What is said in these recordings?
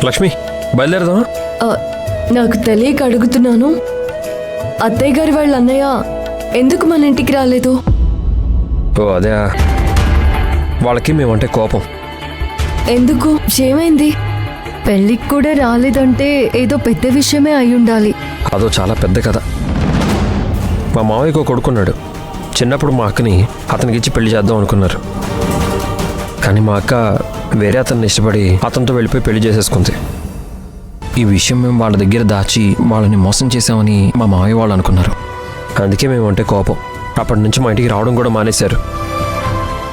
లక్ష్మి బయలుదేరదామా? నాకు తెలియక అడుగుతున్నాను, అత్తయ్య గారి వాళ్ళ అన్నయ్య ఎందుకు మన ఇంటికి రాలేదు? ఓ అదే, వాళ్ళకి మేమంటే కోపం. ఎందుకు? ఏమైంది? పెళ్ళికి కూడా రాలేదంటే ఏదో పెద్ద విషయమే అయి ఉండాలి. అదో చాలా పెద్ద కథ. మా మావయ్యకు కొడుకున్నాడు. చిన్నప్పుడు మా అక్కని అతనికి ఇచ్చి పెళ్లి చేద్దాం అనుకున్నారు. కానీ మా అక్క వేరే అతన్ని ఇష్టపడి అతనితో వెళ్ళిపోయి పెళ్లి చేసేసుకుంది. ఈ విషయం మేము వాళ్ళ దగ్గర దాచి వాళ్ళని మోసం చేసామని మా మావయ్య వాళ్ళు అనుకున్నారు. అందుకే మేమంటే కోపం. అప్పటి నుంచి మా ఇంటికి రావడం కూడా మానేశారు.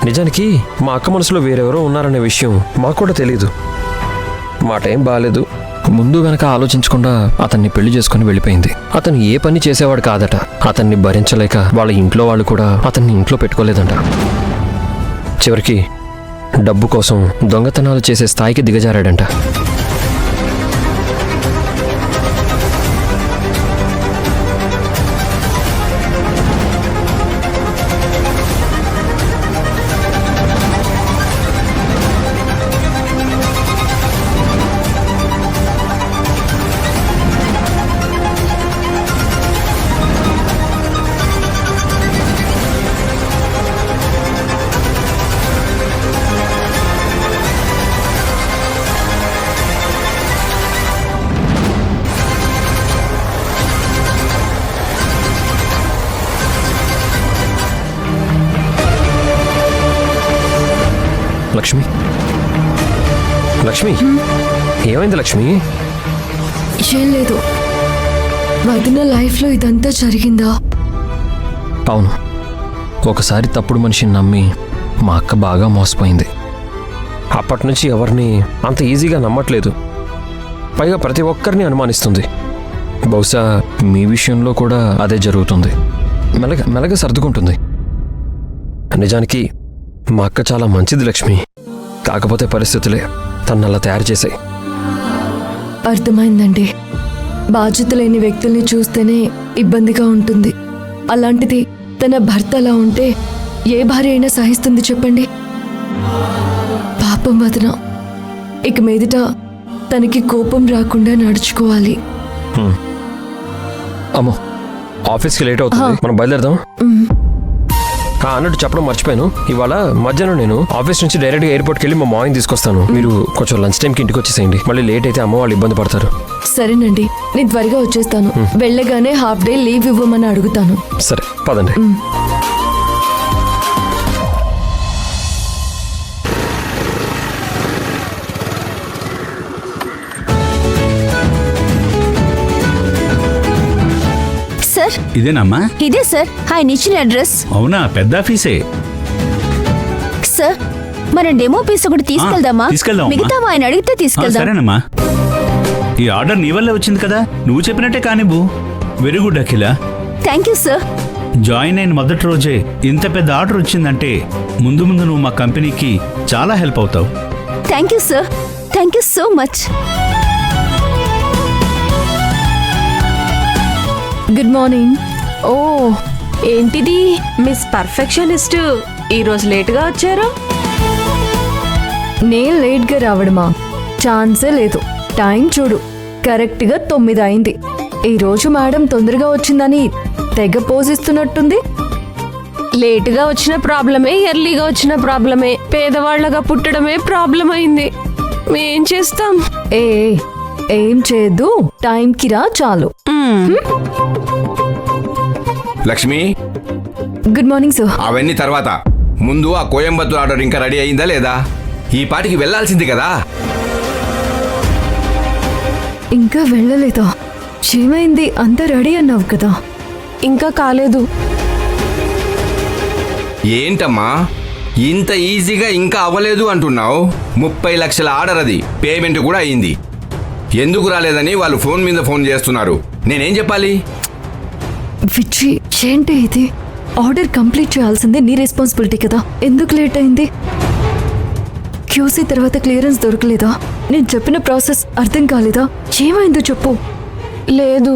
నిజానికి మా అక్క మనసులో వేరెవరో ఉన్నారనే విషయం మాకు కూడా తెలీదు. మా టైం బాగాలేదు, ముందు వెనక ఆలోచించకుండా అతన్ని పెళ్లి చేసుకుని వెళ్ళిపోయింది. అతను ఏ పని చేసేవాడు కాదట. అతన్ని భరించలేక వాళ్ళ ఇంట్లో వాళ్ళు కూడా అతన్ని ఇంట్లో పెట్టుకోలేదంట. చివరికి డబ్బు కోసం దొంగతనాలు చేసే స్థాయికి దిగజారాడంట. లక్ష్మి, లక్ష్మి, ఏమైంది లక్ష్మి? ఏం లేదు, వదిన లైఫ్లో ఇదంతా జరిగిందా? అవును, ఒకసారి తప్పుడు మనిషిని నమ్మి మా అక్క బాగా మోసపోయింది. అప్పటి నుంచి ఎవరిని అంత ఈజీగా నమ్మట్లేదు. పైగా ప్రతి ఒక్కరిని అనుమానిస్తుంది. బహుశా మీ విషయంలో కూడా అదే జరుగుతుంది. మెల్లగా సర్దుకుంటుంది. నిజానికి మా అక్క చాలా మంచిది లక్ష్మి. కాకపోతే పరిస్థితులే తను అలా తయారు చేశాయి. అర్థమైందండి. బాధ్యత లేని వ్యక్తుల్ని చూస్తేనే ఇబ్బందిగా ఉంటుంది. అలాంటిది తన భర్త అలా ఉంటే ఏ భార్య అయినా సహిస్తుంది చెప్పండి? పాపం వదిన, ఇక మీదట తనకి కోపం రాకుండా నడుచుకోవాలి. అమ్మో, ఆఫీస్కి లేట్ అవుతుంది, మనం బయలుదేరదాం. అన్నట్టు చెప్పడం మర్చిపోయాను, ఇవాళ మధ్యాహ్నం నేను ఆఫీస్ నుంచి డైరెక్ట్గా ఎయిర్పోర్ట్కి వెళ్ళి మా మామయ్యని తీసుకొస్తాను. మీరు కొంచెం లంచ్ టైంకి ఇంటికి వచ్చేసేయండి. మళ్ళీ లేట్ అయితే అమ్మ వాళ్ళు ఇబ్బంది పడతారు. సరేనండి, నేను త్వరగా వచ్చేస్తాను. వెళ్ళగానే హాఫ్ డే లీవ్ ఇవ్వమని అడుగుతాను. సరే పదండి. సార్, ఇదేనమ్మా? ఇదే సార్ ఆయన ఇచ్చిన అడ్రస్. అవునా, పెద్ద ఆఫీసే. సార్, మనం డెమో పీస్ ఒకటి తీసుకెళ్దామా? తీసుకెళ్దాం. మిగతా ఆయన అడిగితే తీసుకెళ్దాం. సరేనమ్మా. ఈ ఆర్డర్ నీ వల్లే వచ్చింది కదా, నువ్వు చెప్పినట్టే కానివ్వు. Very good Akhila. Thank you sir. Join అయిన మొదటి రోజే ఇంత పెద్ద ఆర్డర్ వచ్చిందంటే ముందు ముందు నువ్వు మా కంపెనీకి చాలా హెల్ప్ అవుతావు. Thank you sir, thank you so much. Good morning. ఓ, ఏంటిది మిస్ పర్ఫెక్షనిస్ట్, ఈరోజు లేటుగా వచ్చారు? నేను లేట్గా రావడమా? ఛాన్సే లేదు. టైం చూడు, కరెక్ట్గా 9 అయింది. ఈరోజు మేడం తొందరగా వచ్చిందని తెగ పోజిస్తున్నట్టుంది. లేటుగా వచ్చిన ప్రాబ్లమే, ఎర్లీగా వచ్చిన ప్రాబ్లమే, పేదవాళ్లగా పుట్టడమే ప్రాబ్లం అయింది. మేం చేస్తాం? ఏం చేయొద్దు, టైంకి రా చాలు. Lakshmi, good morning sir. అవన్నీ తర్వాత, ముందు ఆ కోయంబత్తూర్ ఆర్డర్ ఇంకా రెడీ అయిందా లేదా? ఈ పాటికి వెళ్లాల్సింది కదా. ఇంకా వెళ్ళలేదా? ఏమైంది? అంతా రెడీ అన్నావు కదా. ఇంకా కాలేదు. ఏంటమ్మా ఇంత ఈజీగా ఇంకా అవ్వలేదు అంటున్నావు? 30 లక్షల ఆర్డర్, అది పేమెంట్ కూడా అయింది. ఎందుకు రాలేదని వాళ్ళు ఫోన్ మీద ఫోన్ చేస్తున్నారు. నేనేం చెప్పాలి? విచ్చి, ఏంటి ఇది? ఆర్డర్ కంప్లీట్ చేయాల్సిందే నీ రెస్పాన్సిబిలిటీ కదా. ఎందుకు లేట్ అయింది? క్యూసీ తర్వాత క్లియరెన్స్ దొరకలేదా? నేను చెప్పిన ప్రాసెస్ అర్థం కాలేదా? ఏమైందో చెప్పు. లేదు,